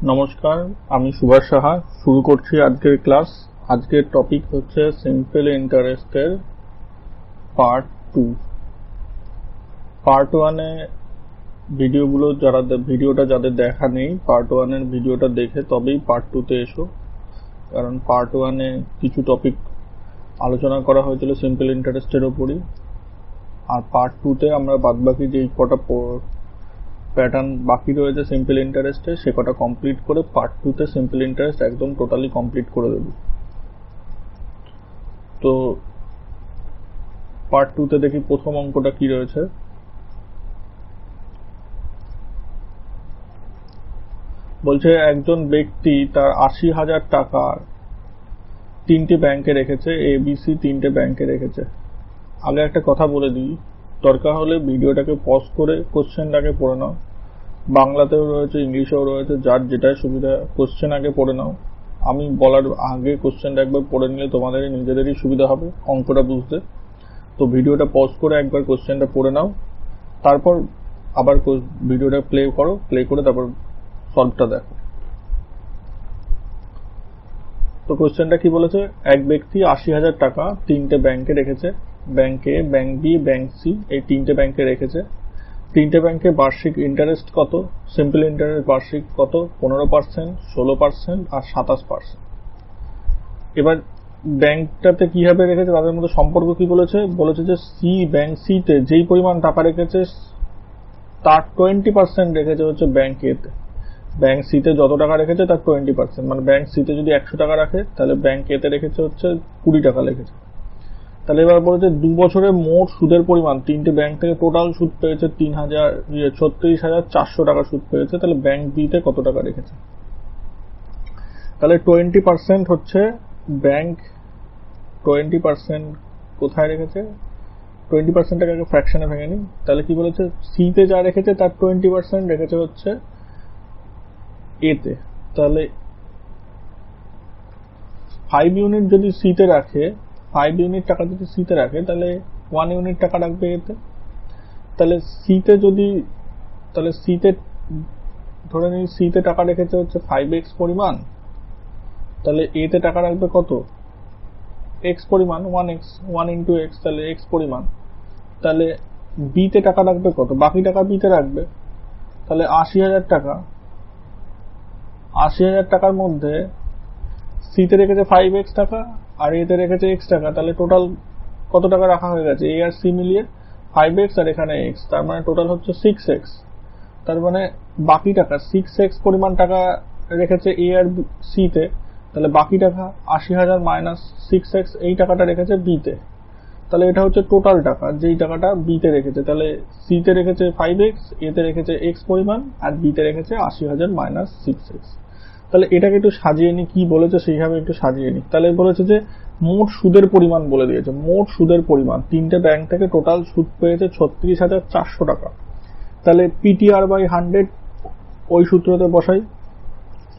নমস্কার, আমি সুভাষ সাহা। শুরু করছি আজকের ক্লাস। আজকের টপিক হচ্ছে সিম্পল ইন্টারেস্টের পার্ট 2। পার্ট 1 এ ভিডিওটা যাদের দেখা নেই, পার্ট 1 এর ভিডিওটা দেখে তবেই পার্ট 2 তে এসো, কারণ পার্ট 1 এ কিছু টপিক আলোচনা করা হয়েছিল সিম্পল ইন্টারেস্টের উপরই, আর পার্ট 2 তে আমরা বাদবাকি যে কটা প্যাটার্ন বাকি রয়েছে সিম্পল ইন্টারেস্টে সে কটা কমপ্লিট করে পার্ট 2 তে সিম্পল ইন্টারেস্ট একদম টোটালি কমপ্লিট করে দেব। তো পার্ট 2 তে দেখি প্রথম অঙ্কটা কি রয়েছে। বলছে একজন ব্যক্তি তার ৮০,০০০ টাকা তিনটি ব্যাংকে রেখেছে, ABC তিনটে ব্যাংকে রেখেছে। আগে একটা কথা বলে দিই, দরকার হলে ভিডিওটাকে পজ করে কোশ্চেনটাকে পড়ে নাও। বাংলাতেও রয়েছে, ইংলিশেও রয়েছে, যার যেটাই সুবিধা কোশ্চেন আগে পড়ে নাও। আমি বলার আগে কোশ্চেনটা একবার পড়ে নিলে তোমাদের নিজেদেরই সুবিধা হবে অঙ্কটা বুঝতে। তো ভিডিওটা পজ করে একবার কোশ্চেনটা পড়ে নাও, তারপর আবার ভিডিওটা প্লে করে তারপর সলভটা দেখো। তো কোশ্চেনটা কি বলেছে, এক ব্যক্তি ৮০,০০০ টাকা তিনটে ব্যাংকে রেখেছে। ব্যাংক এ, ব্যাংক বি, ব্যাংক সি, এই তিনটে ব্যাংকে রেখেছে। তিনটে ব্যাংকে বার্ষিক ইন্টারেস্ট কত? সিম্পল ইন্টারেস্ট বার্ষিক কত? 15%, 16% আর 27%। এবার ব্যাংকটাতে কিভাবে রেখেছে তাদের মধ্যে সম্পর্ক কি বলেছে যে ব্যাংক সি তে যেই পরিমাণ টাকা রেখেছে তার 20% রেখেছে হচ্ছে ব্যাংক এ তে। ব্যাংক সি তে যত টাকা রেখেছে তার 20%, মানে ব্যাংক সি তে যদি ১০০ টাকা রাখে তাহলে ব্যাংক এ তে রেখেছে হচ্ছে 20 টাকা রেখেছে। তাহলে এবার বলেছে 2 বছরে মোট সুদের পরিমাণ, তিনটে ব্যাংক থেকে টোটাল সুদ পেয়েছে ৩৬,৪০০ টাকা সুদ পেয়েছে। তাহলে ব্যাংক বি তে কত টাকা রেখেছে? তাহলে 20% হচ্ছে ব্যাংক 20% কোথায় রেখেছে? 20%টাকে আগে ফ্র্যাকশনে ভেঙে নিই। তাহলে কি বলেছে, সি তে যা রেখেছে তার 20% রেখেছে হচ্ছে এ তে। তাহলে 5 ইউনিট যদি সি তে রাখে, 5 ইউনিট টাকা যদি সি তে রাখে তাহলে 1 ইউনিট টাকা রাখবে এ তে। তাহলে সি তে ধরে নিই সি তে টাকা রেখেছে হচ্ছে 5x পরিমাণ, তাহলে এ তে টাকা রাখবে কত? x পরিমাণ, 1x, 1 into x, তাহলে x পরিমাণ। তাহলে বি তে টাকা রাখবে কত? বাকি টাকা বি তে রাখবে। তাহলে ৮০,০০০ টাকা, ৮০,০০০ টাকার মধ্যে সি তে রেখেছে 5x টাকা আর এ তে রেখেছে x টাকা। তাহলে টোটাল কত টাকা রাখা হয়ে গেছে? এ আর সি মিলিয়ে 5x আর এখানে x, তার মানে টোটাল হচ্ছে 6x। তার মানে বাকি টাকা 6x পরিমাণ টাকা রেখেছে এ আর সি তে। তাহলে বাকি টাকা ৮০,০০০ মাইনাস 6x, এই টাকাটা রেখেছে বি তে। তাহলে এটা হচ্ছে টোটাল টাকা যেই টাকাটা বি তে রেখেছে। তাহলে সি তে রেখেছে 5x, এ তে রেখেছে x পরিমাণ আর বি তে রেখেছে ৮০,০০০ মাইনাস 6x। তাহলে এটাকে একটু সাজিয়ে নি, কি বলেছে সেইভাবে একটু সাজিয়ে নি। তাহলে বলেছে যে মোট সুদের পরিমাণ বলে দিয়েছে। মোট সুদের পরিমাণ, তিনটে ব্যাংক থেকে টোটাল সুদ পেয়েছে ৩৬,৪০০ টাকা। তাহলে পিটিআর বাই 100 ওই সূত্রতে বসাই।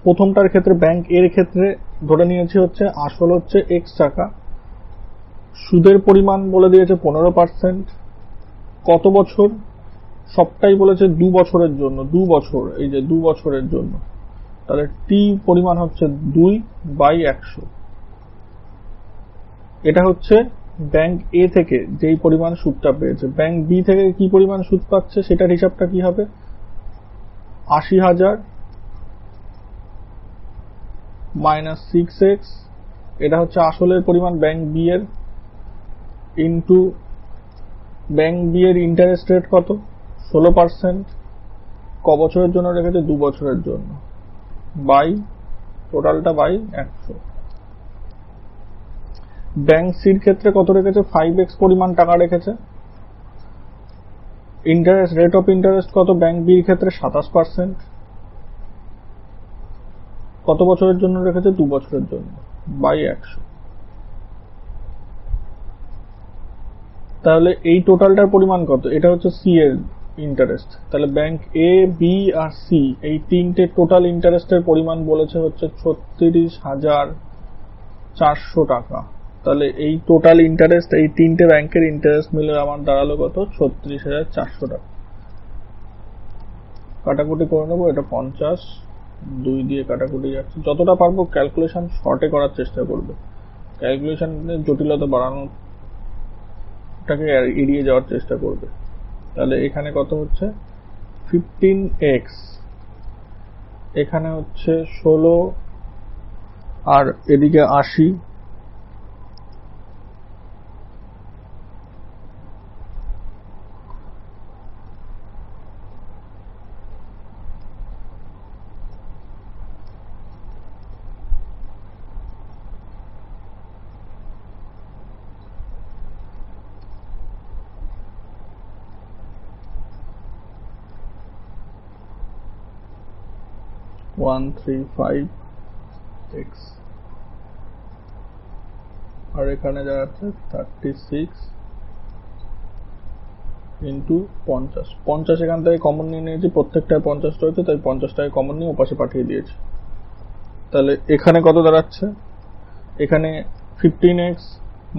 প্রথমটার ক্ষেত্রে ব্যাংক এর ক্ষেত্রে ধরে নিয়েছি হচ্ছে আসল হচ্ছে x টাকা, সুদের পরিমাণ বলে দিয়েছে 15%, কত বছর? সবটাই বলেছে 2 বছরের জন্য, 2 বছর, এই যে 2 বছরের জন্য। তাহলে টি পরিমাণ হচ্ছে 2/100। এটা হচ্ছে ব্যাংক এ থেকে যেই পরিমাণ সুদটা পেয়েছে। ব্যাংক বি থেকে কি পরিমাণ সুদ পাচ্ছে সেটার হিসাবটা কি হবে? ৮০,০০০ মাইনাস 6x, এটা হচ্ছে আসলের পরিমাণ ব্যাংক বি এর, ইন্টু ব্যাংক বি এর ইন্টারেস্ট রেট কত? 16%, ক বছরের জন্য রেখেছে? 2 বছরের জন্য, বাই টোটালটা বাই 100। ব্যাংক সির ক্ষেত্রে কত রেখেছে? 5x পরিমাণ টাকা রেখেছে। ইন্টারেস্ট রেট অফ ইন্টারেস্ট কত ব্যাংক বির ক্ষেত্রে? 27%, কত বছরের জন্য রেখেছে? 2 বছরের জন্য, বাই 100। তাহলে এই টোটালটার পরিমাণ কত? এটা হচ্ছে সি এর ইন্টারেস্ট। তাহলে ব্যাংক এ, বি আর সি এই তিনটে টোটাল ইন্টারেস্টের পরিমাণ বলেছে হচ্ছে ৩৬,৪০০ টাকা। তাহলে এই টোটাল ইন্টারেস্ট, এই তিনটে ব্যাংকের ইন্টারেস্ট মিলে আমার দাঁড়ালো কত? ৩৬,৪০০ টাকা। কাটাকুটি করে নেবো, এটা 50 2 দিয়ে কাটাকুটি যাচ্ছে। যতটা পারবো ক্যালকুলেশন শর্টে করার চেষ্টা করবে, ক্যালকুলেশনের জটিলতা বাড়ানোটাকে এড়িয়ে যাওয়ার চেষ্টা করবে। তাহলে এখানে কত হচ্ছে 15x, এখানে হচ্ছে 16, আর এদিকে 80, (135x) আর এখানে যাচ্ছে 36 ইন্টু 50। 50 এখান থেকে কমন নিয়ে নিয়েছি, প্রত্যেকটায় 50 রয়েছে, তাই 50টাকে কমন নিয়ে ওপাশে পাঠিয়ে দিয়েছি। তাহলে এখানে কত দাঁড়াচ্ছে, এখানে 15x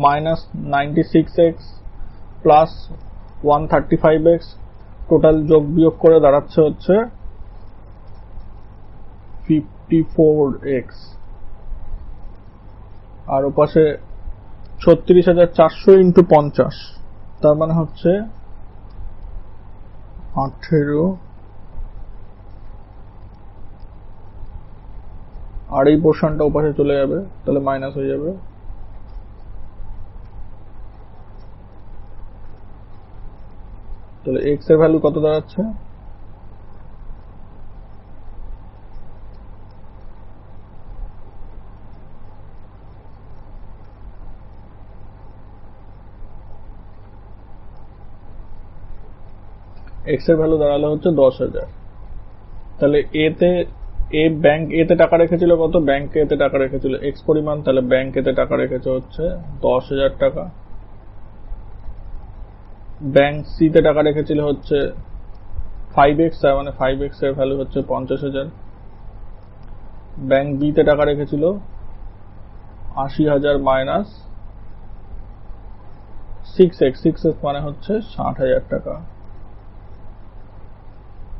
minus 96x plus 135x, total যোগ বিয়োগ করে দাঁড়াচ্ছে হচ্ছে 54x, আর ওপাশে 36,400 ইন্টু 50, তার মানে হচ্ছে 18, আর এই পোর্শনটা ওপাশে চলে যাবে, তাহলে মাইনাস হয়ে যাবে। তাহলে x এর ভ্যালু কত দাঁড়াচ্ছে, x এর ভ্যালু দাঁড়ালো হচ্ছে 10,000। তাহলে ব্যাংক এতে টাকা রেখেছিল কত, ব্যাংকে এতে টাকা রেখেছিল x পরিমাণ, তাহলে ব্যাংক এতে টাকা রেখেছে হচ্ছে 10,000 টাকা। ব্যাংক সি তে টাকা রেখেছিল হচ্ছে 5x, তার মানে 5x এর ভ্যালু হচ্ছে 50,000। ব্যাংক বি তে টাকা রেখেছিল 80,000 মাইনাস 6x, 6x মানে হচ্ছে 60,000 টাকা।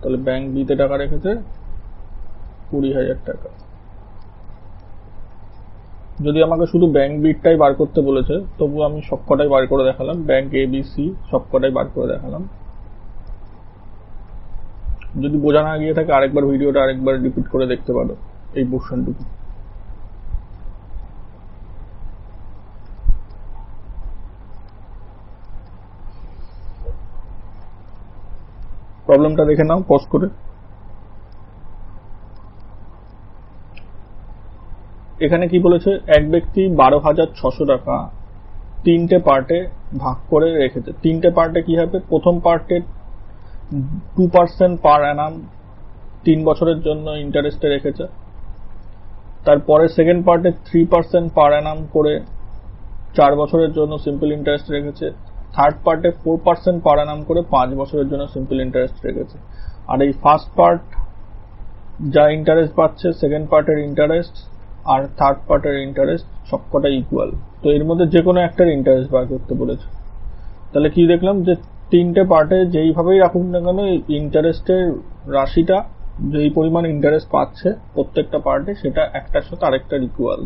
তাহলে ব্যাংক বি তে টাকা রেখেছে 20,000 টাকা। যদি আমাকে শুধু ব্যাংক বিটাই বার করতে বলেছে, তবু আমি সবকটাই বার করে দেখালাম, ব্যাংক এ বি সি সবকটাই বার করে দেখালাম। যদি বোঝা না গিয়ে থাকে আরেকবার ভিডিওটা আরেকবার রিপিট করে দেখতে পারো এই পোর্শনটুকু। প্রবলেমটা দেখে নাও পজ করে। এখানে কি বলেছে, এক ব্যক্তি 12,600 টাকা 3টে পার্টে ভাগ করে রেখেছে। 3টে পার্টে কি হবে, প্রথম পার্টে 2% পার অ্যানাম 3 বছরের জন্য ইন্টারেস্টে রেখেছে, তারপরে সেকেন্ড পার্টে 3% পার অ্যানাম করে 4 বছরের জন্য সিম্পল ইন্টারেস্ট রেখেছে, থার্ড পার্টে 4% পার অ্যানাম করে 5 বছরের জন্য সিম্পল ইন্টারেস্ট রেখেছে। আর এই ফার্স্ট পার্ট যা ইন্টারেস্ট পাচ্ছে, সেকেন্ড পার্টের ইন্টারেস্ট আর থার্ড পার্টের ইন্টারেস্ট সবকটা ইকুয়াল, তো এর মধ্যে যে কোনো একটার ইন্টারেস্ট বার করতে বলেছে। তাহলে কি দেখলাম যে 3টে পার্টে যেইভাবেই রাখুন না কেন, ইন্টারেস্টের রাশিটা যেই পরিমাণ ইন্টারেস্ট পাচ্ছে প্রত্যেকটা পার্টে, সেটা একটার সাথে আরেকটার ইকুয়াল।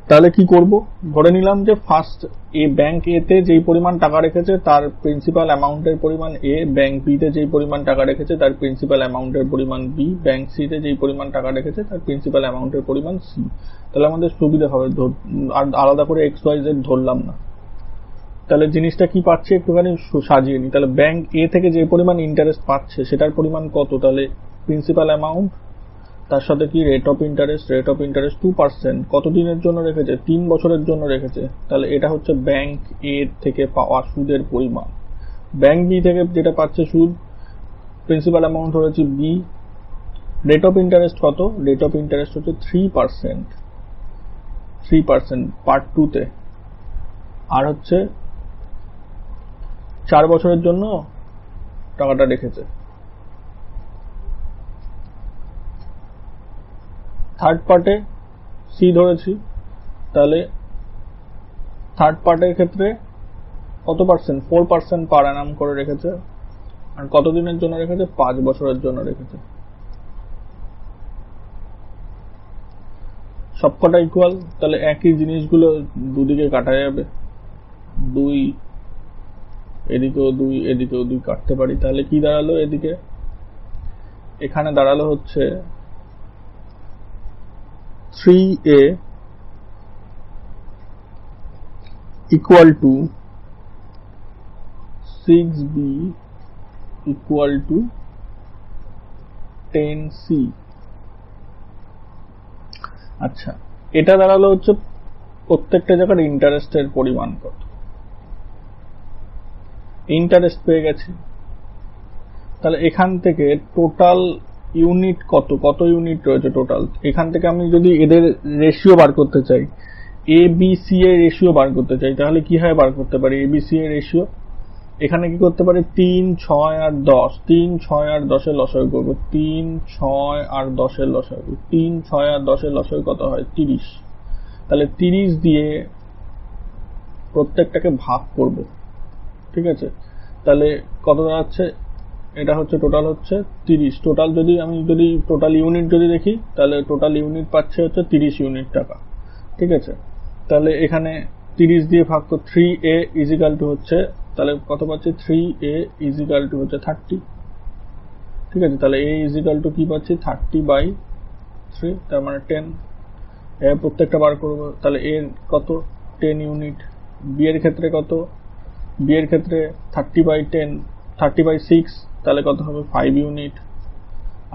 তাহলে কি করব, ধরে নিলাম যে ফার্স্ট ব্যাংক এ তে যেই পরিমাণ টাকা রেখেছে তার প্রিন্সিপাল অ্যামাউন্টের পরিমাণ এ, ব্যাংক বি তে যেই পরিমাণ টাকা রেখেছে তার প্রিন্সিপাল অ্যামাউন্টের পরিমাণ বি, ব্যাংক সি তে যেই পরিমাণ টাকা রেখেছে তার প্রিন্সিপাল অ্যামাউন্টের পরিমাণ সি। তাহলে আমাদের সুবিধা হবে, আর আলাদা করে এক্স ওয়াই জেড ধরলাম না। তাহলে জিনিসটা কি পাচ্ছি একটুখানি সাজিয়ে নি। তাহলে ব্যাংক এ থেকে যে পরিমাণ ইন্টারেস্ট পাচ্ছে সেটার পরিমাণ কত, তাহলে প্রিন্সিপাল অ্যামাউন্ট তার সাথে কি রেট অফ ইন্টারেস্ট, 2%, কতদিনের জন্য রেখেছে, 3 বছরের জন্য রেখেছে। তাহলে এটা হচ্ছে ব্যাংক এ থেকে পাওয়া সুদের পরিমাণ। ব্যাংক বি থেকে যেটা পাচ্ছে সুদ, প্রিন্সিপাল অ্যামাউন্ট হচ্ছে বি, রেট অফ ইন্টারেস্ট কত, রেট অফ ইন্টারেস্ট হচ্ছে 3% পার্ট 2 তে, আর হচ্ছে 4 বছরের জন্য টাকাটা রেখেছে। থার্ড পার্টে সি ধরেছি, তাহলে থার্ড পার্টের ক্ষেত্রে কত পার্সেন্ট, 4% পার অ্যানাম করে রেখেছে, আর কতদিনের জন্য রেখেছে, 5 বছরের জন্য রেখেছে। সবকটা ইকুয়াল, তাহলে একই জিনিসগুলো দুদিকে কাটা যাবে, 2 এদিকেও 2 এদিকেও 2 কাটতে পারি। তাহলে কি দাঁড়ালো, এদিকে এখানে দাঁড়ালো হচ্ছে 3a equal to 6b equal to 10c। আচ্ছা, এটা দাঁড়ালো হচ্ছে প্রত্যেকটা জায়গার ইন্টারেস্টের পরিমাণ কত। ইন্টারেস্ট পেয়ে গেছি, তাহলে এখান থেকে টোটাল ইউনিট কত, কত ইউনিট রয়েছে টোটাল। এখান থেকে আমি যদি এদের রেশিও বার করতে চাই, এ বি সি এর রেশিও বার করতে চাই, তাহলে কি হয় বার করতে পারি এ বি সি এর রেশিও। এখানে কি করতে পারি, 3, 6 আর 10, 3, 6 আর 10 এর লসাগু করবো, 3, 6 আর 10 এর লসাগু, 3, 6 আর 10 এর লসাগু কত হয় 30। তাহলে 30 দিয়ে প্রত্যেকটাকে ভাগ করব, ঠিক আছে। তাহলে কত দাঁড়াচ্ছে, এটা হচ্ছে টোটাল হচ্ছে 30। টোটাল যদি আমি যদি টোটাল ইউনিট যদি দেখি, তাহলে টোটাল ইউনিট পাচ্ছে হচ্ছে 30 ইউনিট টাকা, ঠিক আছে। তাহলে এখানে 30 দিয়ে ভাগ করে 3a ইজিক্যাল টু হচ্ছে, তাহলে কত পাচ্ছি 3a ইজিক্যাল টু হচ্ছে 30, ঠিক আছে। তাহলে a ইজিক্যাল টু কি পাচ্ছি 30/3, তার মানে 10। প্রত্যেকটা বার করবো, তাহলে a কত 10 ইউনিট। b এর ক্ষেত্রে কত, b এর ক্ষেত্রে 30/10, 30/6, তাহলে কত হবে 5 ইউনিট।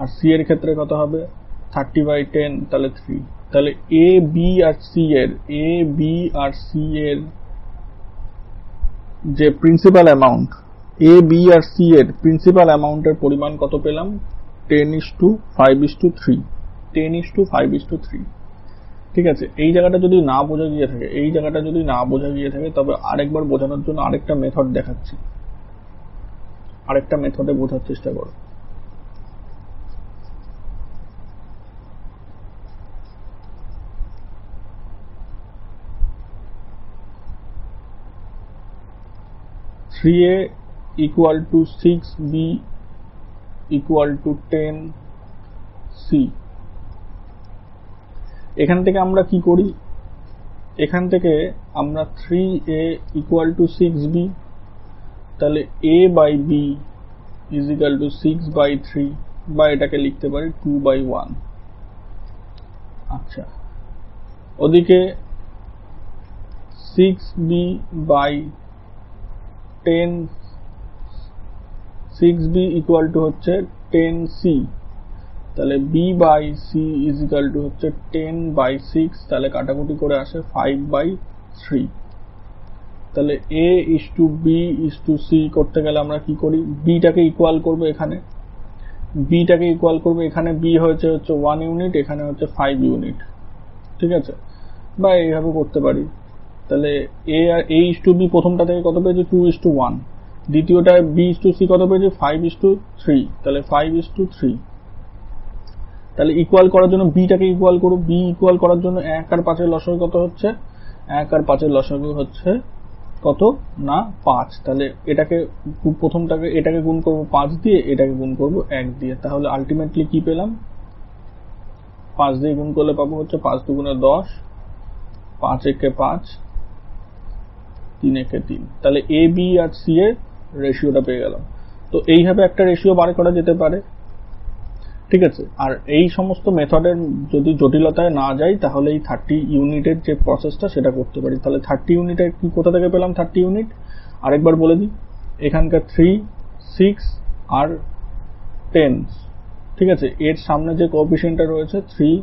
আর c এর ক্ষেত্রে কত হবে 30/10, তাহলে 3। তাহলে a b আর c এর যে প্রিন্সিপাল অ্যামাউন্ট, a b আর c এর প্রিন্সিপাল অ্যামাউন্টের পরিমাণ কত পেলাম, 10:5:3, 10:5:3, ঠিক আছে। এই জায়গাটা যদি না বোঝা গিয়ে থাকে, তবে আরেকবার বোঝানোর জন্য আরেকটা মেথড দেখাচ্ছি, আরেকটা মেথডে বোঝার চেষ্টা করো। (3a equal to 6b equal to 10c)। এখান থেকে আমরা কি করি, এখান থেকে আমরা 3a equal to 6b, তাহলে a by b is equal to 6/3, বা এটাকে লিখতে পারি 2/1। আচ্ছা, ওদিকে 6b by 10, 6b equal to হচ্ছে 10c, তাহলে b by c is equal to হচ্ছে 10/6, তাহলে কাটাকুটি করে আসে 5/3। তাহলে a is to b is to c করতে গেলে আমরা কি করি, b টাকে ইকুয়াল করব, এখানে b টাকে ইকুয়াল করব, এখানে b হচ্ছে 1 ইউনিট, এখানে হচ্ছে 5 ইউনিট, ঠিক আছে, বা এইভাবে করতে পারি। তাহলে a R a is to b প্রথমটা থেকে কত পেয়েছি 2:1, দ্বিতীয়টা b is to c কত পেয়েছি 5:3, তাহলে 5:3। তাহলে ইকুয়াল করার জন্য b টাকে ইকুয়াল করব, b ইকুয়াল করার জন্য 1 আর 5 এর লসাগু কত হচ্ছে, 1 আর 5 এর লসাগু হচ্ছে কত না 5। তাহলে এটাকে প্রথমটাকে এটাকে গুণ করব 5 দিয়ে, এটাকে গুণ করব 1 দিয়ে, তাহলে আলটিমেটলি কি পেলাম, 5 দিয়ে গুণ করলে পাবো হচ্ছে 5 দুগুণে 10, 5 একে 5, 3 একে 3। তাহলে a b আর c এর রেশিওটা পেয়ে গেলাম। তো এইভাবে একটা রেশিও বার করা যেতে পারে, ঠিক আছে। আর এই সমস্ত মেথডের যদি জটিলতায় না যাই, তাহলে এই 30 ইউনিটের যে প্রসেসটা সেটা করতে পারি। তাহলে 30 ইউনিটের কি কোথা থেকে পেলাম 30 ইউনিট, আরেকবার বলে দিই, এখানকার 3, 6 আর 10, ঠিক আছে। এর সামনে যে কোএফিসিয়েন্টটা রয়েছে 3,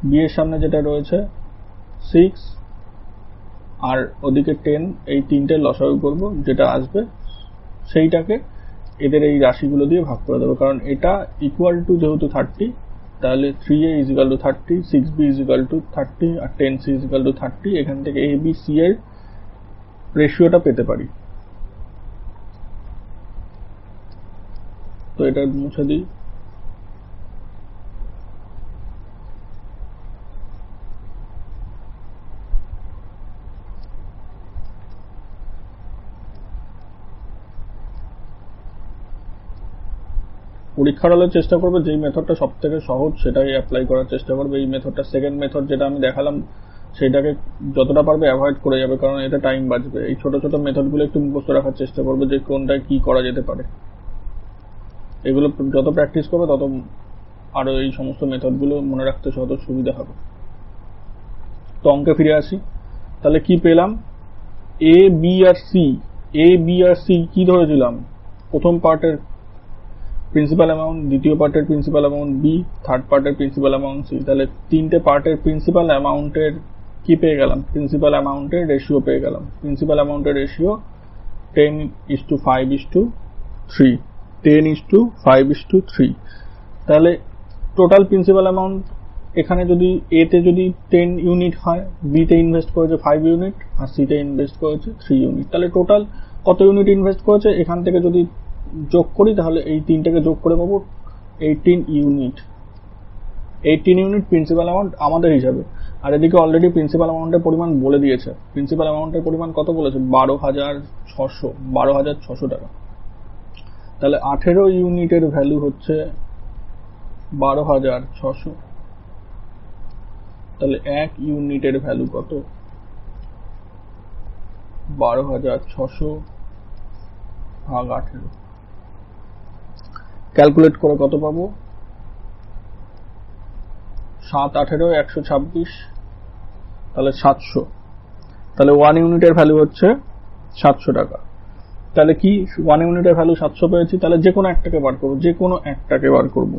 b এর সামনে যেটা রয়েছে 6 আর ওদিকে 10, এই তিনটে লসাগু করব, যেটা আসবে সেইটাকে এদের এই রাশিগুলো দিয়ে ভাগ করে দেবো, কারণ এটা ইকুয়াল টু যেহেতু 30, তাহলে 3a is equal to 30, 6b is equal to 30 R 10c is equal to 30। এখান থেকে a b c এর রেশিওটা পেতে পারি। তো এটা মুছে দিই, পরীক্ষার হলে চেষ্টা করবে যেই মেথডটা সব থেকে সহজ সেটাই অ্যাপ্লাই করার চেষ্টা করবে। এই মেথডটা সেকেন্ড মেথড যেটা আমি দেখালাম সেটাকে যতটা পারবে অ্যাভয়েড করে যাবে, কারণ এতে টাইম বাঁচবে। এই ছোট ছোট মেথডগুলো একটু মুখস্থ রাখার চেষ্টা করবে যে কোনটায় কি করা যেতে পারে। এগুলো যত প্র্যাকটিস করবে তত আরো এই সমস্ত মেথডগুলো মনে রাখতে যত সুবিধা হবে। তো অঙ্কে ফিরে আসি। তাহলে কি পেলাম? A B R C. A B R C কি ধরেছিলাম? প্রথম পার্টের প্রিন্সিপাল অ্যামাউন্ট, দ্বিতীয় পার্টের প্রিন্সিপাল অ্যামাউন্ট বি, থার্ড পার্টের প্রিন্সিপাল অ্যামাউন্ট সি। তাহলে তিনটে পার্টের প্রিন্সিপাল অ্যামাউন্টের কি পেয়ে গেলাম? প্রিন্সিপাল অ্যামাউন্টের রেশিও পেয়ে গেলাম। প্রিন্সিপাল অ্যামাউন্টের রেশিও 10:5:3, 10:5:3। তাহলে টোটাল প্রিন্সিপাল অ্যামাউন্ট এখানে যদি এ তে যদি 10 ইউনিট হয়, বি তে ইনভেস্ট করেছে 5 ইউনিট আর সি তে ইনভেস্ট করেছে 3 ইউনিট। তাহলে টোটাল কত ইউনিট ইনভেস্ট করেছে এখান থেকে যদি যোগ করি তাহলে এই তিনটাকে যোগ করে পাবো 18 ইউনিট। 18 ইউনিট প্রিন্সিপাল অ্যামাউন্ট আমাদের হিসাবে। আর এদিকে অলরেডি প্রিন্সিপাল অ্যামাউন্টের পরিমাণ বলে দিয়েছে। প্রিন্সিপাল অ্যামাউন্টের পরিমাণ কত বলেছে? 12,600 টাকা। তাহলে 18 ইউনিটের ভ্যালু হচ্ছে 12,600। তাহলে 1 ইউনিটের ভ্যালু কত? 12,600 ভাগ 18। ক্যালকুলেট করে কত পাবো? 7-18-126, তাহলে 700। তাহলে 1 ইউনিটের ভ্যালু হচ্ছে 700 টাকা। তাহলে কি 1 ইউনিটের ভ্যালু 700 পেয়েছি, তাহলে যে কোনো একটাকে বার করবো, যে কোনো একটাকে বার করবো।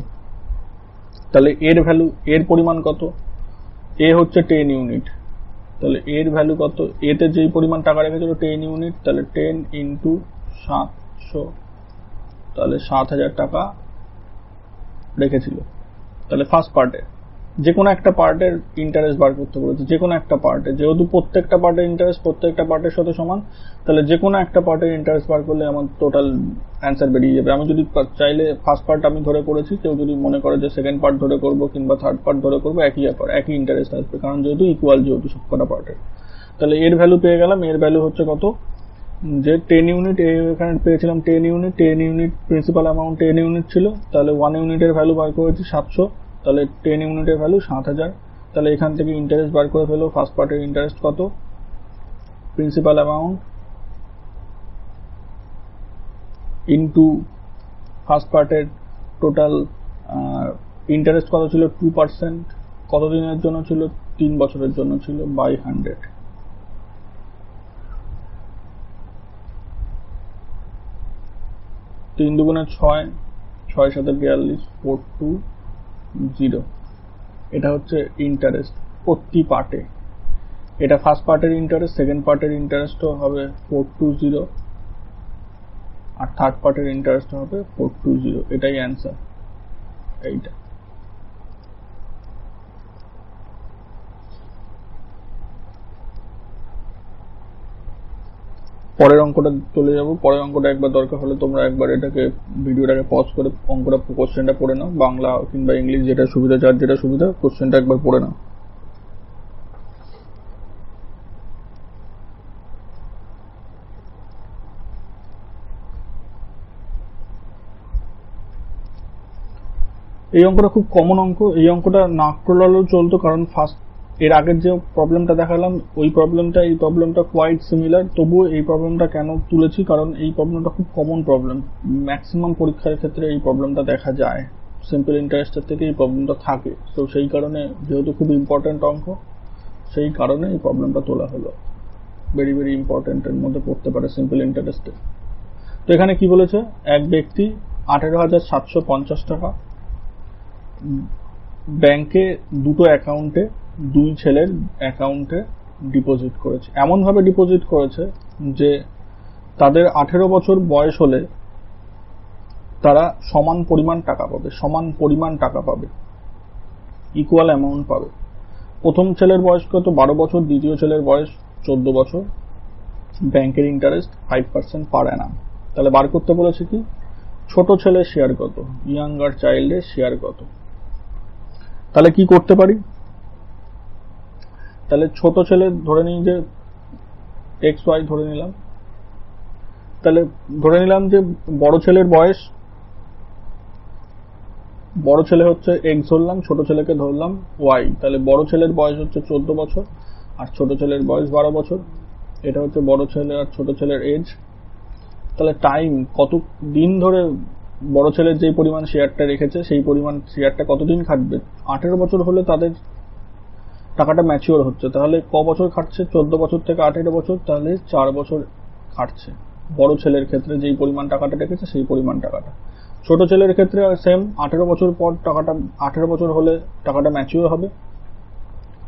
তাহলে এর ভ্যালু, এর পরিমাণ কত? এ হচ্ছে 10 ইউনিট। তাহলে এর ভ্যালু কত? এতে যেই পরিমাণ টাকা রেখেছিল 10 ইউনিট, তাহলে 10 ইন্টু 700, তাহলে 7,000 টাকা রেখেছিল। তাহলে ফার্স্ট পার্টে যে কোনো একটা পার্টের ইন্টারেস্ট বার করতে বলেছে, যে কোনো একটা পার্টে, যেহেতু প্রত্যেকটা পার্টের ইন্টারেস্ট প্রত্যেকটা পার্টের সাথে সমান, তাহলে যে কোনো একটা পার্টের ইন্টারেস্ট বার করলে আমার টোটাল অ্যান্সার বেরিয়ে যাবে। আমি যদি চাইলে ফার্স্ট পার্ট আমি ধরে করেছি, কেউ যদি মনে করে যে সেকেন্ড পার্ট ধরে করবো কিংবা থার্ড পার্ট ধরে করবো, একই ব্যাপার, একই ইন্টারেস্ট আসবে, কারণ যেহেতু ইকুয়াল, যেহেতু সবকটা পার্টের। তাহলে এর ভ্যালু পেয়ে গেলাম। এর ভ্যালু হচ্ছে কত? যে 10 ইউনিট, এখানে পেয়েছিলাম 10 unit. 10 unit principal amount 10 unit ছিল, তাহলে 1 ইউনিটের ভ্যালু বার করেছি 700, তাহলে 10 ইউনিটের ভ্যালু 7,000। তাহলে এখান থেকে ইন্টারেস্ট বার করে ফেলো। ফার্স্ট পার্টের ইন্টারেস্ট কত? প্রিন্সিপাল অ্যামাউন্ট ইন্টু ফার্স্ট পার্টের টোটাল ইন্টারেস্ট কত ছিল? 2%। কতদিনের জন্য ছিল? 3 বছরের জন্য ছিল, বাই 100। 3 দুগুণে 6, 6 7 42, 420। এটা হচ্ছে ইন্টারেস্ট প্রতি পার্টে। এটা ফার্স্ট পার্টের ইন্টারেস্ট, সেকেন্ড পার্টের ইন্টারেস্টও হবে 420, আর থার্ড পার্টের ইন্টারেস্ট হবে 420। এটাই অ্যান্সার, এইটা। পরের অঙ্কটা চলে যাব। পরের অঙ্কটা একবার দরকার হলে তোমরা একবার এটাকে ভিডিওটাকে পজ করে অঙ্কটা কোশ্চেনটা পড়ে নাও, বাংলা কিংবা ইংলিশ যেটা সুবিধা, যার যেটা সুবিধা, কোশ্চেনটা একবার পড়ে নাও। এই অঙ্কটা খুব কমন অঙ্ক। এই অঙ্কটা না করলেও চলতো, কারণ ফার্স্ট এর আগের যে প্রবলেমটা দেখালাম ওই প্রবলেমটা এই প্রবলেমটা কোয়াইট সিমিলার। তবুও এই প্রবলেমটা কেন তুলেছি, কারণ এই প্রবলেমটা খুব কমন প্রবলেম। ম্যাক্সিমাম পরীক্ষার ক্ষেত্রে এই প্রবলেমটা দেখা যায়, সিম্পল ইন্টারেস্টের থেকে এই প্রবলেমটা থাকে। তো সেই কারণে, যেহেতু খুব ইম্পর্টেন্ট অঙ্ক, সেই কারণে এই প্রবলেমটা তোলা হলো। ভেরি ভেরি ইম্পর্টেন্টের মধ্যে পড়তে পারে সিম্পল ইন্টারেস্টে। তো এখানে কি বলেছে? এক ব্যক্তি 18,750 টাকা ব্যাংকে দুটো অ্যাকাউন্টে, দুই ছেলের অ্যাকাউন্টে ডিপোজিট করেছে। এমন ভাবে ডিপোজিট করেছে যে তাদের 18 বছর বয়স হলে তারা সমান পরিমাণ টাকা পাবে, সমান পরিমাণ টাকা পাবে, ইকুয়াল অ্যামাউন্ট পাবে। প্রথম ছেলের বয়স কত? 12 বছর, দ্বিতীয় ছেলের বয়স 14 বছর। ব্যাংকের ইন্টারেস্ট 5% পার অ্যানাম। তাহলে বার করতে বলেছে কি? ছোট ছেলের শেয়ার কত, ইয়াঙ্গার চাইল্ডের শেয়ার কত। তাহলে কি করতে পারি? তাহলে ছোট ছেলে ধরে নিই যে XY ধরে নিলাম। তাহলে ধরে নিলাম যে বড় ছেলের বয়স বড় ছেলে হচ্ছে এক্স ধরলাম, ছোট ছেলেকে ধরলাম ওয়াই, তাহলে বড় ছেলের বয়স হচ্ছে 14 বছর আর ছোট ছেলের বয়স 12 বছর। এটা হচ্ছে বড় ছেলে আর ছোট ছেলের এজ। তাহলে টাইম কত দিন ধরে বড় ছেলের যে পরিমাণ শেয়ারটা রেখেছে সেই পরিমাণ শেয়ারটা কতদিন খাটবে। 18 বছর হলে তাদের টাকাটা ম্যাচিওর হচ্ছে, তাহলে ক বছর খাটছে, 14 বছর থেকে 18 বছর, তাহলে 4 বছর খাটছে বড় ছেলের ক্ষেত্রে যেই পরিমাণ টাকাটা রেখেছে সেই পরিমাণ টাকাটা। ছোট ছেলের ক্ষেত্রে সেম, 18 বছর পর টাকাটা, 18 বছর হলে টাকাটা ম্যাচিওর হবে,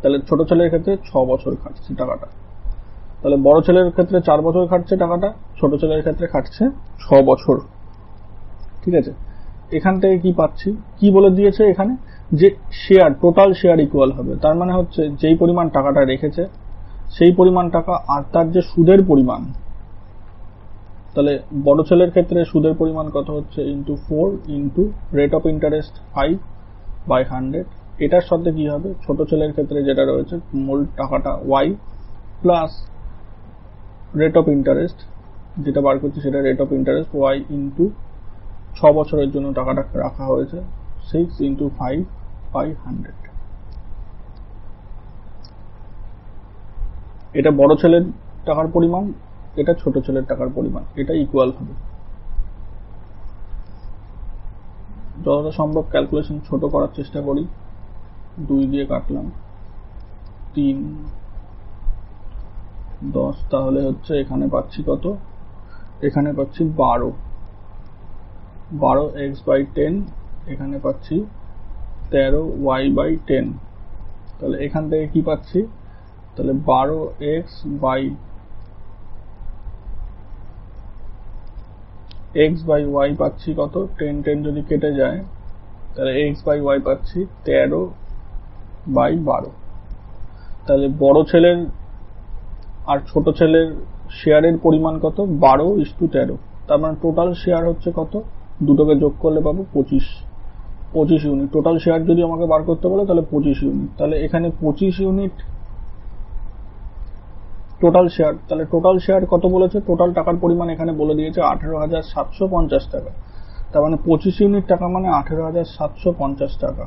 তাহলে ছোট ছেলের ক্ষেত্রে 6 বছর খাটছে টাকাটা। তাহলে বড় ছেলের ক্ষেত্রে 4 বছর খাটছে টাকাটা, ছোট ছেলের ক্ষেত্রে খাটছে 6 বছর। ঠিক আছে, এখান থেকে কি পাচ্ছি, কি বলে দিয়েছে এখানে, যে শেয়ার, টোটাল শেয়ার ইকুয়াল হবে, তার মানে হচ্ছে যেই পরিমাণ টাকাটা রেখেছে সেই পরিমাণ টাকা আর তার যে সুদের পরিমাণ। তাহলে বড় ছেলের ক্ষেত্রে সুদের পরিমাণ কত হচ্ছে, into 4 into rate of interest 5/100। এটার সাথে কি হবে, ছোট ছেলের ক্ষেত্রে যেটা রয়েছে মূল টাকাটা Y plus rate of interest, যেটা বার করছে সেটা rate of interest Y into 6 বছরের জন্য টাকাটা রাখা হয়েছে 6 ইন্টু 5/100। এটা বড় ছেলের টাকার পরিমাণ, এটা ছোট ছেলের টাকার পরিমাণ, এটা ইকুয়াল হবে। যতটা সম্ভব ক্যালকুলেশন ছোট করার চেষ্টা করি। 2 দিয়ে কাটলাম, 3 10, তাহলে হচ্ছে এখানে পাচ্ছি কত, এখানে পাচ্ছি 12 x/10, এখানে পাচ্ছি 13 y/10। তাহলে এখান থেকে কি পাচ্ছি, তাহলে 12x/y পাচ্ছি কত, 10 যদি কেটে যায় তাহলে x/y পাচ্ছি 13/12। তাহলে বড় ছেলের আর ছোট ছেলের শেয়ারের পরিমাণ কত, 12:13। তার মানে টোটাল শেয়ার হচ্ছে কত, দুটোকে যোগ করলে পাবো 25 ইউনিট। টোটাল শেয়ার যদি আমাকে বার করতে বলে তাহলে 25 ইউনিট। তাহলে এখানে 25 ইউনিট টোটাল শেয়ার। তাহলে টোটাল শেয়ার কত বলেছে, টোটাল টাকার পরিমাণ এখানে বলে দিয়েছে 18,750 টাকা। তার মানে 25 ইউনিট টাকা মানে 18,750 টাকা।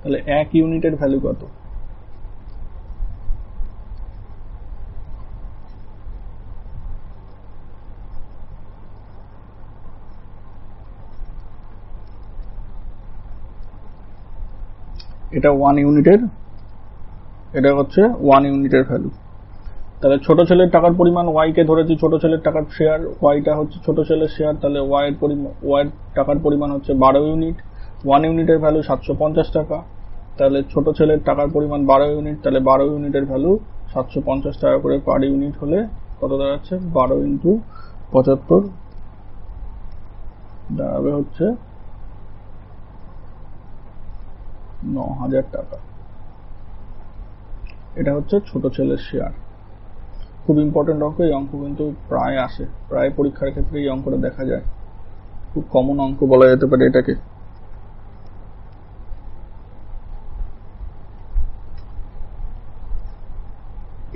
তাহলে 1 ইউনিটের ভ্যালু কত, এটা 1 ইউনিটের, এটা হচ্ছে 1 ইউনিটের ভ্যালু। তাহলে ছোট ছেলের টাকার পরিমাণ ওয়াই কে ধরেছি, ছোট ছেলের টাকার শেয়ার, ওয়াইটা হচ্ছে ছোট ছেলের শেয়ার, তাহলে ওয়াই টাকার পরিমাণ হচ্ছে 12 ইউনিট। 1 ইউনিটের ভ্যালু 750 টাকা। তাহলে ছোট ছেলের টাকার পরিমাণ 12 ইউনিট, তাহলে 12 ইউনিটের ভ্যালু 750 টাকা করে পার ইউনিট হলে কত দাঁড়াচ্ছে, 12 ইন্টু 75 দাঁড়াবে হচ্ছে 9,000 টাকা। এটা হচ্ছে ছোট ছেলের শেয়ার। খুব ইম্পর্টেন্ট অঙ্ক, এই অঙ্ক কিন্তু প্রায় আসে, প্রায় পরীক্ষার ক্ষেত্রে এই অঙ্কটা দেখা যায়, খুব কমন অঙ্ক বলা যেতে পারে এটাকে।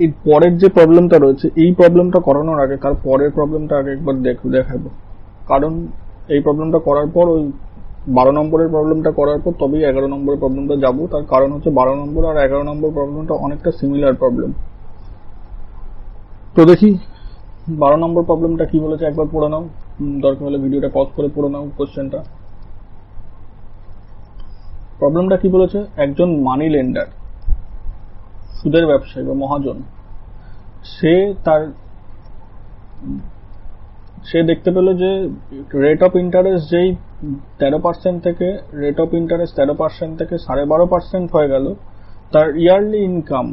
এই পরের যে প্রবলেমটা রয়েছে, এই প্রবলেমটা করানোর আগে তার পরের প্রবলেমটা আগে একবার দেখাবো, কারণ এই প্রবলেমটা করার পর ওই 12 নম্বরের প্রবলেমটা করার পর তবেই 11 নম্বরের প্রবলেমটা যাবো। তার কারণ হচ্ছে 12 নম্বর আর 11 নম্বর প্রবলেমটা অনেকটা সিমিলার প্রবলেম। তো দেখি 12 নম্বর প্রবলেমটা কি বলেছে একবার পড়ে নাও, দরকার হলে ভিডিওটা পজ করে পড়ে নাও কোশ্চেনটা। প্রবলেমটা কি বলেছে, একজন মানি লেন্ডার, সুদের ব্যবসায়ী বা মহাজন, সে দেখতে পেল যে রেট অফ ইন্টারেস্ট যেই 13% থেকে রেট অফ ইন্টারেস্ট 13% থেকে 12.5% হয়ে গেল, তার ইয়ারলি ইনকাম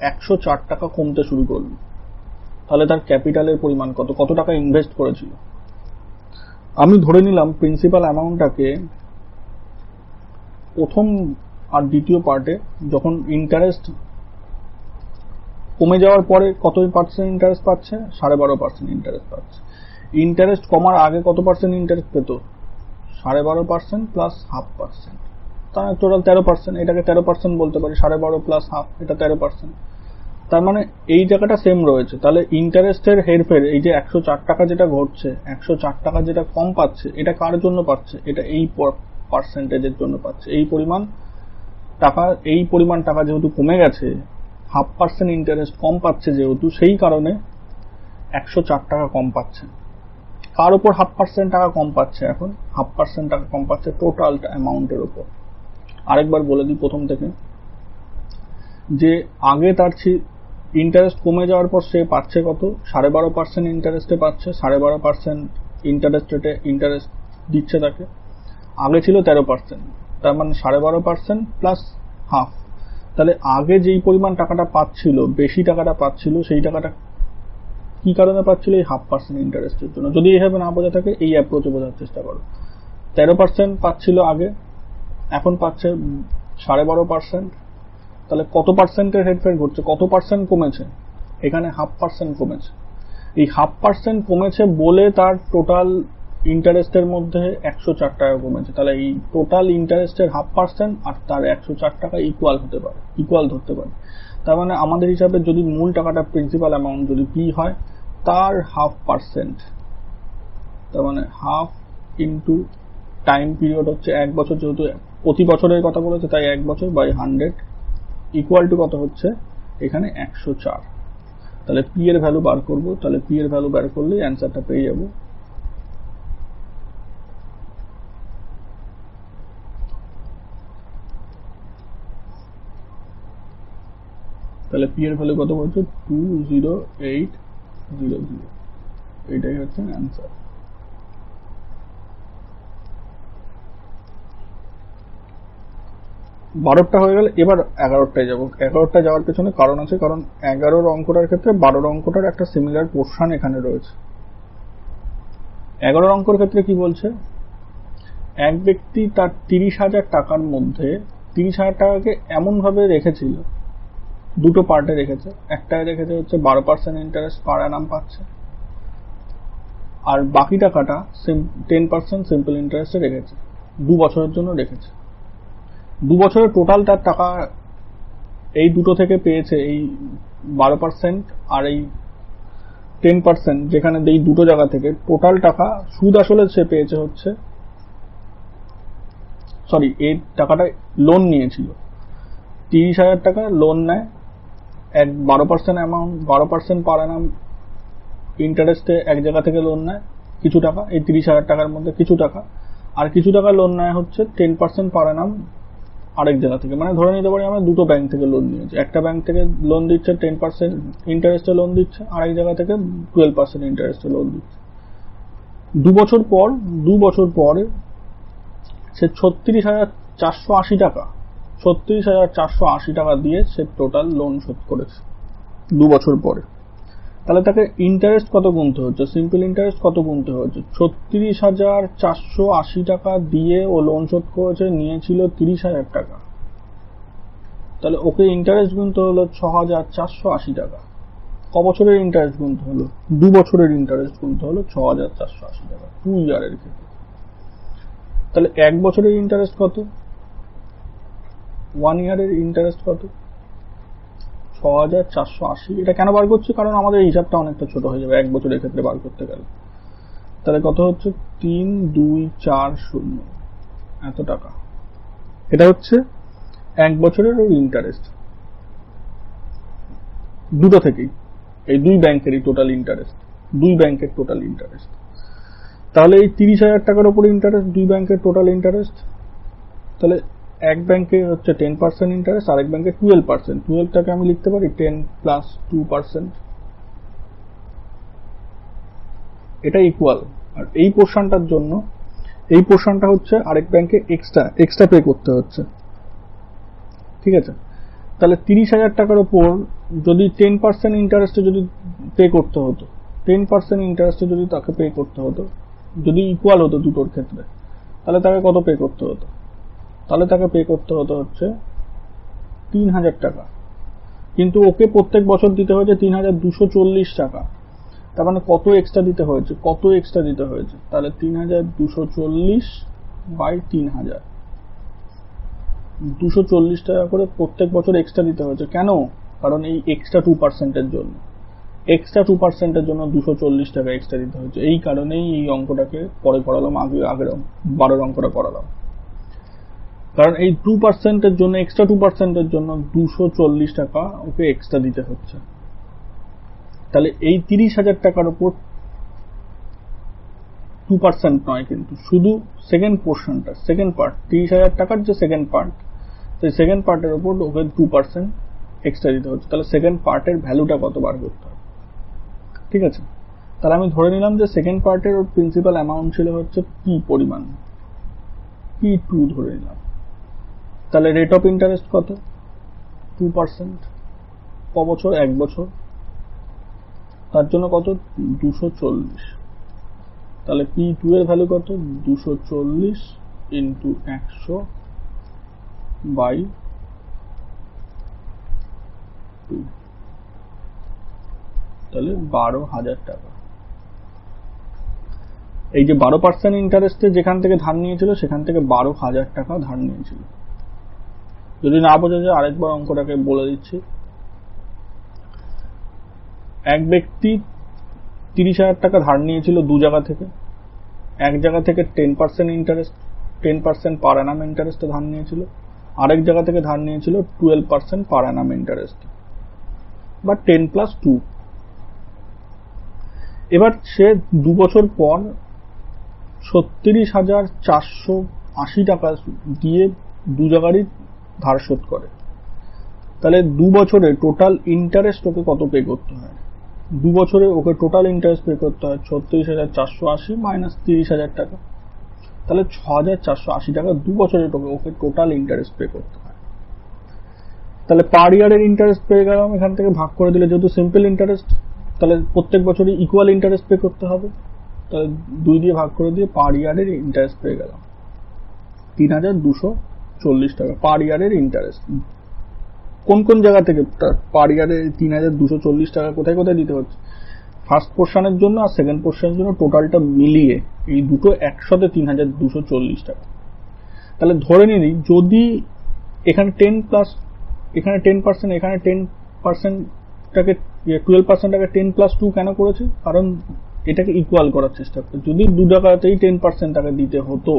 104 টাকা কমতে শুরু করল। তাহলে তার ক্যাপিটালের পরিমাণ কত টাকা ইনভেস্ট করেছিল। আমি ধরে নিলাম প্রিন্সিপাল অ্যামাউন্টটাকে প্রথম আর দ্বিতীয় পার্টে যখন ইন্টারেস্ট কমে যাওয়ার পরে কত পার্সেন্ট ইন্টারেস্ট পাচ্ছে, 12.5% ইন্টারেস্ট পাচ্ছে। ইন্টারেস্ট কমার আগে কত পার্সেন্ট ইন্টারেস্ট পেত, 12.5% প্লাস 0.5%, তার টোটাল 13%। এটাকে 13% বলতে পারি, 12.5 প্লাস 0.5 এটা 13%। তার মানে এই জায়গাটা সেম রয়েছে। তাহলে ইন্টারেস্টের হেরফের, এই যে 104 টাকা যেটা ঘটছে, 104 টাকা যেটা কম পাচ্ছে, এটা কার জন্য পাচ্ছে? এটা এই পার্সেন্টেজের জন্য পাচ্ছে। এই পরিমাণ টাকা যেহেতু কমে গেছে, 0.5% ইন্টারেস্ট কম পাচ্ছে যেহেতু, সেই কারণে 104 টাকা কম পাচ্ছে। কার উপর 0.5% টাকা কম পাচ্ছে? এখন 0.5% টাকা কম পাচ্ছে টোটাল অ্যামাউন্টের উপর। আরেকবার বলে দিই প্রথম থেকে, যে আগে তার ইন্টারেস্ট কমে যাওয়ার পর সে পাচ্ছে কত? 12.5% ইন্টারেস্টে পাচ্ছে, 12.5% ইন্টারেস্ট রেটে ইন্টারেস্ট দিচ্ছে তাকে। আগে ছিল 13%, তার মানে 12.5% প্লাস হাফ। তাহলে আগে যেই পরিমাণ টাকাটা পাচ্ছিল, বেশি টাকাটা পাচ্ছিল, সেই টাকাটা কি কারণে পাচ্ছিল? এই 0.5% ইন্টারেস্টের জন্য। যদি এইভাবে না বোঝা থাকে, এই অ্যাপ্রোচে বোঝার চেষ্টা করো। 13% পাচ্ছিল আগে, এখন পাচ্ছে 12.5%। তাহলে কত পার্সেন্টের হেরফের ঘটছে? কত পার্সেন্ট কমেছে? এখানে 0.5% কমেছে। এই 0.5% কমেছে বলে তার টোটাল ইন্টারেস্টের মধ্যে 104 টাকা কমেছে। তাহলে এই টোটাল ইন্টারেস্টের 0.5% আর তার 104 টাকা ইকুয়াল হতে পারে, ইকুয়াল ধরতে পারে। তার মানে আমাদের হিসাবে যদি মূল টাকাটা প্রিন্সিপাল অ্যামাউন্ট যদি P হয়, তার 0.5%, তার মানে হাফ ইন্টু টাইম পিরিয়ড হচ্ছে 1 বছর, যেহেতু প্রতি বছরের কথা বলেছে তাই 1 বছর বাই 100 ইকুয়াল টু কত হচ্ছে? এখানে 104। তাহলে P এর ভ্যালু বার করব। তাহলে P এর ভ্যালু বার করলে অ্যান্সারটা পেয়ে যাব। তাহলে P এর ভ্যালু কত বলছে? 20800। এটাই হচ্ছে অ্যান্সার। বারোটা হয়ে গেল, এবার 11টায় যাব। 11টায় যাওয়ার পেছনে কারণ আছে, কারণ 11 অঙ্কটার ক্ষেত্রে 12 অঙ্কটার একটা সিমিলার পোর্শন এখানে রয়েছে। 11 অঙ্কর ক্ষেত্রে কি বলছে? এক ব্যক্তি তার 30,000 টাকার মধ্যে 30,000 টাকাকে এমন ভাবে রেখেছিল, দুটো পার্টে রেখেছে। একটায় রেখেছে হচ্ছে 12% ইন্টারেস্ট পার অ্যানাম পাচ্ছে, আর বাকি টাকাটা 10% সিম্পল ইন্টারেস্টে রেখেছে। 2 বছরের জন্য রেখেছে। 2 বছরের টোটাল তার টাকা এই দুটো থেকে পেয়েছে, এই 12% আর এই 10%, যেখানে এই দুটো জায়গা থেকে টোটাল টাকা সুদ আসলে সে পেয়েছে হচ্ছে, সরি, এই টাকাটা লোন নিয়েছিল। 30,000 টাকা লোন নেয়, 12% অ্যামাউন্ট, 12% পার অ্যানাম ইন্টারেস্টে এক জায়গা থেকে লোন নেয় কিছু টাকা, এই 30,000 টাকার মধ্যে কিছু টাকা, আর কিছু টাকা লোন নেয় হচ্ছে 10% পার অ্যানাম আরেক জায়গা থেকে। মানে ধরে নিতে পারি আমরা দুটো ব্যাংক থেকে লোন নিয়েছি। একটা ব্যাংক থেকে লোন দিচ্ছে 10% ইন্টারেস্টে লোন দিচ্ছে, আরেক জায়গা থেকে 12% ইন্টারেস্টে লোন দিচ্ছে। 2 বছর পর সে 36,480 টাকা, 36,480 টাকা দিয়ে সে টোটাল লোন শোধ করেছে 2 বছর পরে। তাহলে তাকে ইন্টারেস্ট কত গুনতে হচ্ছে? সিম্পল ইন্টারেস্ট কত গুনতে হচ্ছে? 36,480 টাকা দিয়ে ও লোন শোধ করেছে, নিয়েছিল 30,000 টাকা। তাহলে ওকে ইন্টারেস্ট গুনতে হলো 6,480 টাকা। ক বছরের ইন্টারেস্ট গুনতে হলো? 2 বছরের ইন্টারেস্ট গুনতে হলো 6,480 টাকা 2 ইয়ারের ক্ষেত্রে। তাহলে 1 বছরের ইন্টারেস্ট কত? 1 ইয়ারের ইন্টারেস্ট কত? 6,480। এটা কেন বার করছি? কারণ আমাদের হিসাবটা অনেকটা ছোট হয়ে যাবে 1 বছরের ক্ষেত্রে বার করতে গেলে। তাহলে কত হচ্ছে? 3,240 এত টাকা। এটা হচ্ছে 1 বছরের ওর ইন্টারেস্ট, দুটো থেকেই, এই দুই ব্যাংকেরই টোটাল ইন্টারেস্ট, দুই ব্যাংকের টোটাল ইন্টারেস্ট। তাহলে এই 30,000 টাকার উপর ইন্টারেস্ট, দুই ব্যাংকের টোটাল ইন্টারেস্ট। তাহলে এক ব্যাংকে হচ্ছে 10% ইন্টারেস্ট, আরেক ব্যাংকে 12%। 12টাকে আমি লিখতে পারি 10 প্লাস 2%। এটা ইকুয়াল। আর এই পোর্শনটার জন্য, এই পোর্শনটা হচ্ছে আরেক ব্যাংকে এক্সট্রা পে করতে হচ্ছে। ঠিক আছে? তাহলে 30,000 টাকার উপর যদি 10% ইন্টারেস্টে যদি পে করতে হতো, 10% ইন্টারেস্টে যদি তাকে পে করতে হতো, যদি ইকুয়াল হতো দুটোর ক্ষেত্রে, তাহলে তাকে কত পে করতে হতো? তাহলে তাকে পে করতে হতো হচ্ছে 3,000 টাকা। কিন্তু ওকে প্রত্যেক বছর দিতে হয়েছে 3,240 টাকা। তার মানে কত এক্সট্রা দিতে হয়েছে? কত এক্সট্রা দিতে হয়েছে? তাহলে 3,240 বাই 3,000, 240 টাকা করে প্রত্যেক বছর এক্সট্রা দিতে হয়েছে। কেন? কারণ এই এক্সট্রা 2%-এর জন্য। এক্সট্রা 2%-এর জন্য 240 টাকা এক্সট্রা দিতে হচ্ছে। এই কারণেই এই অঙ্কটাকে পরে করালাম, আগের 12 অঙ্কটা করালাম। কারণ এই 2%-এর জন্য, এক্সট্রা 2%-এর জন্য 240 টাকা ওকে এক্সট্রা দিতে হচ্ছে। তাহলে এই 30,000 টাকার উপর 2% নয়, কিন্তু শুধু সেকেন্ড পোর্শনটা, সেকেন্ড পার্ট, 30,000 টাকার যে সেকেন্ড পার্ট, সেই সেকেন্ড পার্টের উপর ওকে 2% এক্সট্রা দিতে হচ্ছে। তাহলে সেকেন্ড পার্টের ভ্যালুটা কত বার করতে হবে, ঠিক আছে? তাহলে আমি ধরে নিলাম যে সেকেন্ড পার্টের ওর প্রিন্সিপাল অ্যামাউন্ট ছিল হচ্ছে P পরিমাণ, P2 ধরে নিলাম। তাহলে রেট অফ ইন্টারেস্ট কত? 2%। ক বছর? 1 বছর। তার জন্য কত? 240। তাহলে P2 এর ভ্যালু কত? 240 ইন্টু 100 বাই 2, তাহলে 12,000 টাকা। এই যে 12% ইন্টারেস্টে যেখান থেকে ধার নিয়েছিল সেখান থেকে 12,000 টাকা ধার নিয়েছিল। যদি না বোঝা যায় আরেকবার অঙ্কটাকে বলে দিচ্ছি। এক ব্যক্তি 30,000 টাকা ধার নিয়েছিল দু জায়গা থেকে। এক জায়গা থেকে 10% ইন্টারেস্ট, 10% পার অ্যানাম ইন্টারেস্টে ধার নিয়েছিল। আরেক জায়গা থেকে ধার নিয়েছিল 12% পার অ্যানাম ইন্টারেস্ট, বা 10+2। এবার সে 2 বছর পর 36,480 টাকা দিয়ে দু জায়গারই ধার শোধ করে। তাহলে 2 বছরে টোটাল ইন্টারেস্ট ওকে কত পে করতে হয়? 2 বছরে ওকে টোটাল ইন্টারেস্ট পে করতে হয় 36,480 মাইনাস 30,000 টাকা। তাহলে 6,480 টাকা 2 বছরে ওকে টোটাল ইন্টারেস্ট পে করতে হয়। তাহলে পার ইয়ারের ইন্টারেস্ট পেয়ে গেলাম, এখান থেকে ভাগ করে দিলে, যেহেতু সিম্পল ইন্টারেস্ট, তাহলে প্রত্যেক বছরই ইকুয়াল ইন্টারেস্ট পে করতে হবে। তাহলে 2 দিয়ে ভাগ করে দিয়ে পার ইয়ারের ইন্টারেস্ট পেয়ে গেলাম 3,240 টাকা পার ইয়ারের ইন্টারেস্ট। কোন কোন জায়গা থেকে পার ইয়ারে 3,240 টাকা কোথায় কোথায় দিতে হচ্ছে? ফার্স্ট পোর্শনের জন্য আর সেকেন্ড পোর্শনের জন্য টোটালটা মিলিয়ে এই দুটো একসাথে 3,240 টাকা। তাহলে ধরে নিই যদি এখানে 10% এখানে 10%টাকে 12%টাকে 10+2 কেন করেছে? কারণ এটাকে ইকুয়াল করার চেষ্টা করে। যদি দু টাকাতেই 10% টাকা দিতে হতো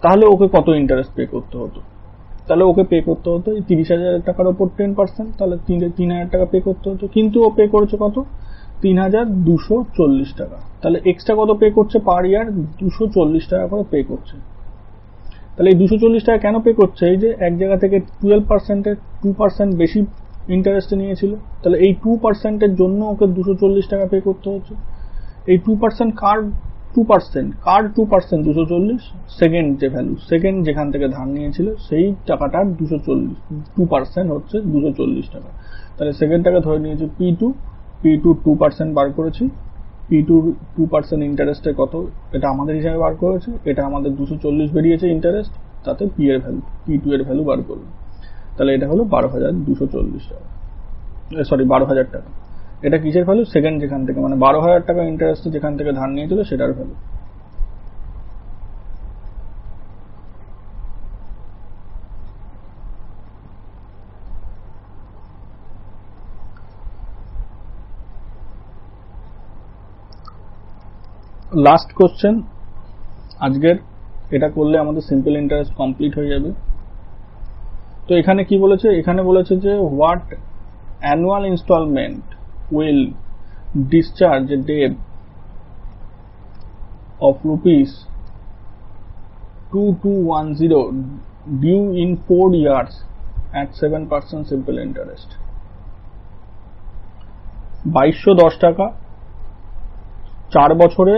তাহলে ওকে কত ইন্টারেস্ট পে করতে হতো? তাহলে ওকে পে করতে হতো এই 30,000 টাকার উপর 10%, তাহলে 3,000 টাকা পে করতে হতো। কিন্তু ও পে করেছে কত? 3,240 টাকা। তাহলে এক্সট্রা কত পে করছে পার ইয়ার? 240 টাকা করে পে করছে। তাহলে এই 240 টাকা কেন পে করছে? এই যে এক জায়গা থেকে 12%-এর 2% বেশি ইন্টারেস্টে নিয়েছিল, তাহলে এই 2%-এর জন্য ওকে 240 টাকা পে করতে হচ্ছে। এই 2% কার 2%? কার 2% 240? সেকেন্ড যে ভ্যালু, সেকেন্ড যেখান থেকে ধার নিয়েছিল সেই টাকাটার 2% হচ্ছে 240 টাকা। তাহলে সেকেন্ডটাকে ধরে নিয়েছি P2, P2 2% বার করেছি। P2 2% ইন্টারেস্টে কত এটা আমাদের হিসাবে বার করেছে, এটা আমাদের 240 বেরিয়েছে ইন্টারেস্ট, তাতে P এর ভ্যালু, P2 এর ভ্যালু বার করলাম। তাহলে এটা হলো 12,240 টাকা, সরি 12,000 টাকা। এটা কিসের ভ্যালু? সেকেন্ড যেখান থেকে, মানে 12,000 টাকা ইন্টারেস্ট যেখান থেকে ধার নিয়েছিল সেটার ভ্যালু। লাস্ট কোশ্চেন আজকের, এটা করলে আমাদের সিম্পল ইন্টারেস্ট কমপ্লিট হয়ে যাবে। তো এখানে কি বলেছে? এখানে বলেছে যে what annual instalment will discharge a debt of rupees 2210 due in 4 years at 7% simple interest। 2210 টাকা 4 বছরে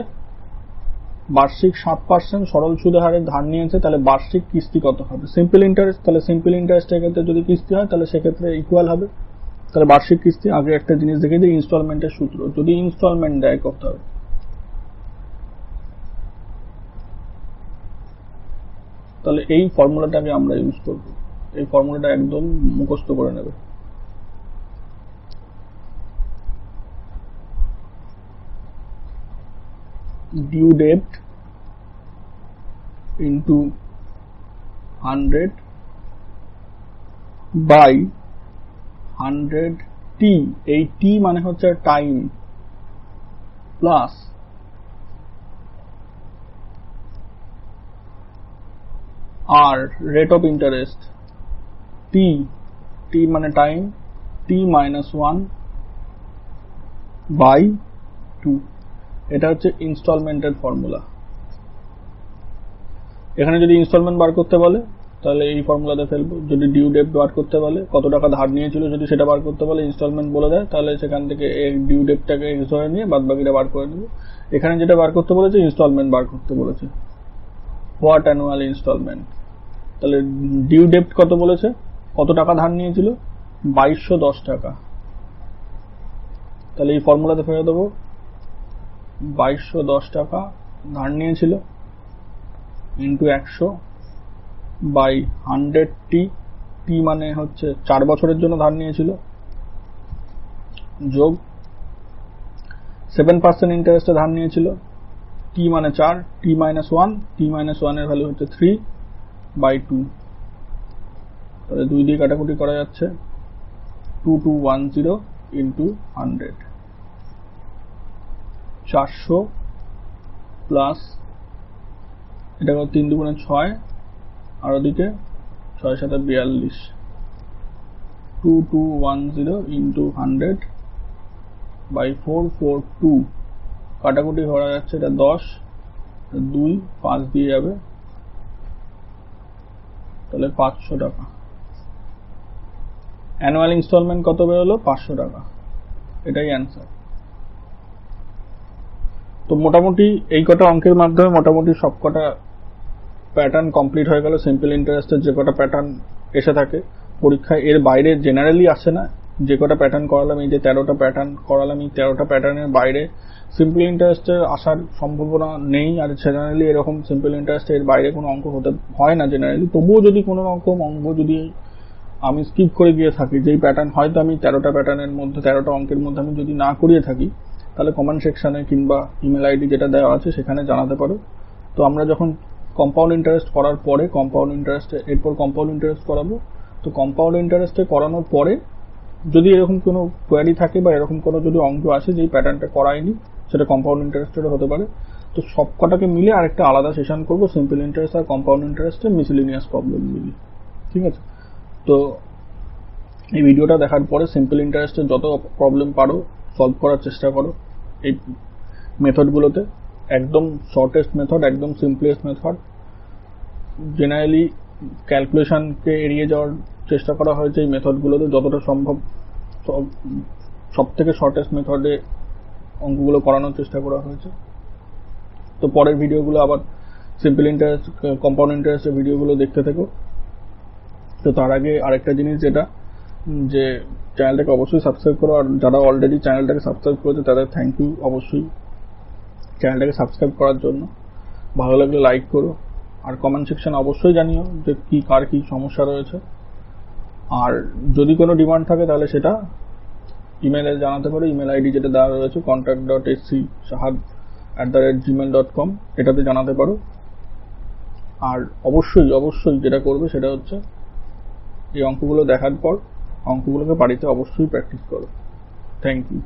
বার্ষিক 7% সরল সুদের হারে ধার নিয়েছে। তাহলে বার্ষিক কিস্তি কত হবে? সিম্পল ইন্টারেস্ট, তাহলে সিম্পল ইন্টারেস্টের ক্ষেত্রে যদি কিস্তি হয় তাহলে সেক্ষেত্রে ইকুয়াল হবে। তাহলে বার্ষিক কিস্তি, আগে একটা জিনিস দেখে দিই, ইনস্টলমেন্টের সূত্র। যদি ইনস্টলমেন্ট দেয় কত হবে? তাহলে এই ফর্মুলাটাকে আমরা ইউজ করব। এই ফর্মুলাটা একদম মুখস্থ করে নেবে। Due date into 100 by 100t, এই t মানে হচ্ছে টাইম, প্লাস আর rate of interest t, t মানে টাইম, t minus 1 by 2, এটা হচ্ছে ইনস্টলমেন্টের ফর্মুলা। এখানে যদি ইনস্টলমেন্ট বার করতে বলে তাহলে এই ফর্মুলাতে ফেলবো, যদি ডিউ ডেট বার করতে বলে কত টাকা ধার নিয়েছিল যদি সেটা বার করতে বলে, ইনস্টলমেন্ট বলে দেয় তাহলে সেখান থেকে ডিউ ডেটটাকে এক্স ধরে নিয়ে বাদ বাকিটা বার করে নেব। এখানে যেটা বার করতে বলেছে ইনস্টলমেন্ট বার করতে বলেছে, হোয়াট অ্যানুয়াল ইনস্টলমেন্ট। তাহলে ডিউ ডেট কত বলেছে, কত টাকা ধার নিয়েছিল, 2210 টাকা। তাহলে এই ফর্মুলাতে ফেলে দেবো, 2210 টাকা ধার নিয়েছিল ইন্টু 100 বাই 100t, t মানে হচ্ছে 4 বছরের জন্য ধার নিয়েছিল, যোগ 7% ইন্টারেস্টে ধার নিয়েছিল, t মানে 4, t minus 1, t minus 1 এর ভ্যালু হচ্ছে 3 বাই 2। তাহলে 2 দিয়ে কাটাকুটি করা যাচ্ছে, 2210 ইন্টু 100, 400 প্লাস এটা 3 দুগুণে 6, আর ওদিকে 6 7 42, 2210 ইন্টু 100 বাই 442, কাটাকুটি করা যাচ্ছে, এটা 10, 2 5 দিয়ে যাবে, তাহলে 500 টাকা। অ্যানুয়াল ইনস্টলমেন্ট কত বেরোলো, 500 টাকা, এটাই অ্যান্সার। তো মোটামুটি এই কটা অঙ্কের মাধ্যমে মোটামুটি সবকটা প্যাটার্ন কমপ্লিট হয়ে গেল। সিম্পল ইন্টারেস্টের যে কটা প্যাটার্ন এসে থাকে পরীক্ষায়, এর বাইরে জেনারেলি আসে না। যে কটা প্যাটার্ন করালাম, এই যে 13টা প্যাটার্ন করালাম, এই 13টা প্যাটার্নের বাইরে সিম্পল ইন্টারেস্টের আসার সম্ভাবনা নেই। আর জেনারেলি এরকম সিম্পল ইন্টারেস্টের বাইরে কোনো অঙ্ক হতে হয় না জেনারেলি। তবুও যদি কোনো রকম অঙ্ক যদি আমি স্কিপ করে গিয়ে থাকি, যেই প্যাটার্ন হয়তো আমি 13টা প্যাটার্নের মধ্যে 13টা অঙ্কের মধ্যে আমি যদি না করিয়ে থাকি, তাহলে কমেন্ট সেকশনে কিংবা ইমেল আইডি যেটা দেওয়া আছে সেখানে জানাতে পারো। তো আমরা যখন কম্পাউন্ড ইন্টারেস্ট করার পরে কম্পাউন্ড ইন্টারেস্টে এরপর কম্পাউন্ড ইন্টারেস্ট করাবো। তো কম্পাউন্ড ইন্টারেস্টে করানোর পরে যদি এরকম কোনো কোয়ারি থাকে বা এরকম কোনো যদি অঙ্ক আসে যেই প্যাটার্নটা করায়নি, সেটা কম্পাউন্ড ইন্টারেস্টেরও হতে পারে। তো সব কটাকে মিলে আরেকটা আলাদা সেশন করবো, সিম্পল ইন্টারেস্ট আর কম্পাউন্ড ইন্টারেস্টে মিসেলেনিয়াস প্রবলেম মিলিয়ে। ঠিক আছে, তো এই ভিডিওটা দেখার পরে সিম্পল ইন্টারেস্টের যত প্রবলেম পারো সলভ করার চেষ্টা করো এই মেথডগুলোতে। একদম শর্টেস্ট মেথড, একদম সিম্পলেস্ট মেথড। জেনারেলি ক্যালকুলেশনকে এড়িয়ে যাওয়ার চেষ্টা করা হয়েছে এই মেথডগুলোতে, যতটা সম্ভব সব থেকে শর্টেস্ট মেথডে অঙ্কগুলো করানোর চেষ্টা করা হয়েছে। তো পরের ভিডিওগুলো আবার সিম্পল ইন্টারেস্ট কম্পাউন্ড ইন্টারেস্টের ভিডিওগুলো দেখতে থেকো। তো তার আগে আরেকটা জিনিস, যেটা যে চ্যানেলটাকে অবশ্যই সাবস্ক্রাইব করো। আর যারা অলরেডি চ্যানেলটাকে সাবস্ক্রাইব করেছে তাদের থ্যাংক ইউ অবশ্যই চ্যানেলটাকে সাবস্ক্রাইব করার জন্য। ভালো লাগলে লাইক করো, আর কমেন্ট সেকশন অবশ্যই জানিও যে কার কি সমস্যা রয়েছে। আর যদি কোনো ডিমান্ড থাকে তাহলে সেটা ইমেলে জানাতে পারো। ইমেল আইডি যেটা দেওয়া রয়েছে contact.sc@gmail.com, এটাতে জানাতে পারো। আর অবশ্যই অবশ্যই যেটা করবে সেটা হচ্ছে এই অঙ্কগুলো দেখার পর অঙ্কগুলোকে বাড়িতে অবশ্যই প্র্যাকটিস করো। Thank you.